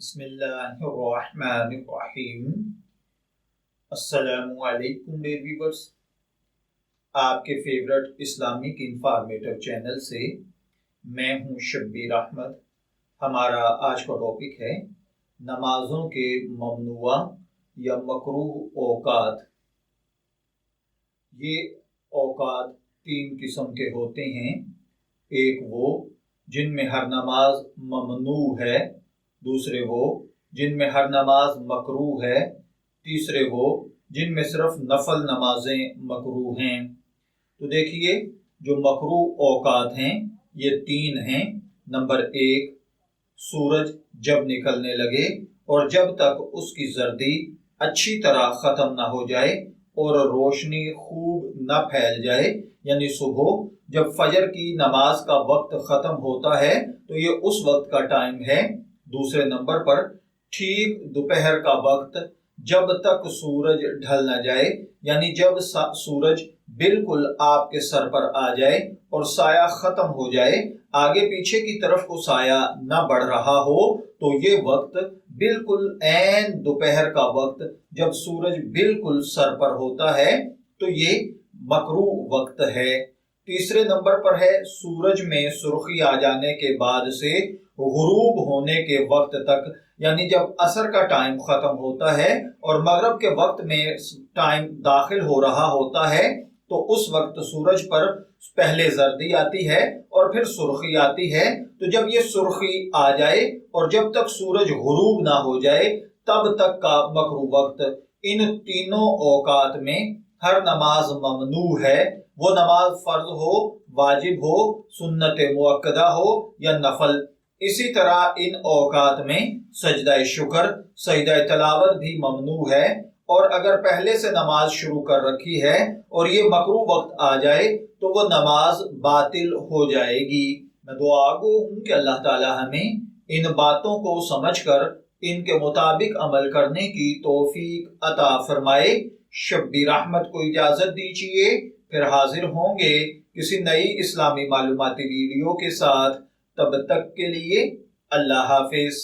بسم اللہ الرحمن الرحیم۔ السلام علیکم ڈیئر ویورز، آپ کے فیورٹ اسلامک انفارمیٹو چینل سے میں ہوں شبیر احمد۔ ہمارا آج کا ٹاپک ہے نمازوں کے ممنوع یا مکروہ اوقات۔ یہ اوقات تین قسم کے ہوتے ہیں۔ ایک وہ جن میں ہر نماز ممنوع ہے، دوسرے وہ جن میں ہر نماز مکروہ ہے، تیسرے وہ جن میں صرف نفل نمازیں مکروہ ہیں۔ تو دیکھیے جو مکروہ اوقات ہیں یہ تین ہیں۔ نمبر ایک، سورج جب نکلنے لگے اور جب تک اس کی زردی اچھی طرح ختم نہ ہو جائے اور روشنی خوب نہ پھیل جائے، یعنی صبح جب فجر کی نماز کا وقت ختم ہوتا ہے تو یہ اس وقت کا ٹائم ہے۔ دوسرے نمبر پر ٹھیک دوپہر کا وقت جب تک سورج ڈھل نہ جائے، یعنی جب سورج بالکل آپ کے سر پر آ جائے اور سایہ ختم ہو جائے، آگے پیچھے کی طرف کو سایہ نہ بڑھ رہا ہو، تو یہ وقت بالکل عین دوپہر کا وقت جب سورج بالکل سر پر ہوتا ہے تو یہ مکروہ وقت ہے۔ تیسرے نمبر پر ہے سورج میں سرخی آ جانے کے بعد سے غروب ہونے کے وقت تک، یعنی جب عصر کا ٹائم ختم ہوتا ہے اور مغرب کے وقت میں ٹائم داخل ہو رہا ہوتا ہے، تو اس وقت سورج پر پہلے زردی آتی ہے اور پھر سرخی آتی ہے۔ تو جب یہ سرخی آ جائے اور جب تک سورج غروب نہ ہو جائے تب تک کا مکروہ وقت، ان تینوں اوقات میں ہر نماز ممنوع ہے، وہ نماز فرض ہو، واجب ہو، سنت مؤکدہ ہو یا نفل۔ اسی طرح ان اوقات میں سجدہ شکر، سجدہ تلاوت بھی ممنوع ہے، اور اگر پہلے سے نماز شروع کر رکھی ہے اور یہ مکروہ وقت آ جائے تو وہ نماز باطل ہو جائے گی۔ میں دعا گو ہوں کہ اللہ تعالی ہمیں ان باتوں کو سمجھ کر ان کے مطابق عمل کرنے کی توفیق عطا فرمائے۔ شبیر احمد کو اجازت دیجیے، پھر حاضر ہوں گے کسی نئی اسلامی معلوماتی ویڈیو کے ساتھ۔ تب تک کے لیے اللہ حافظ۔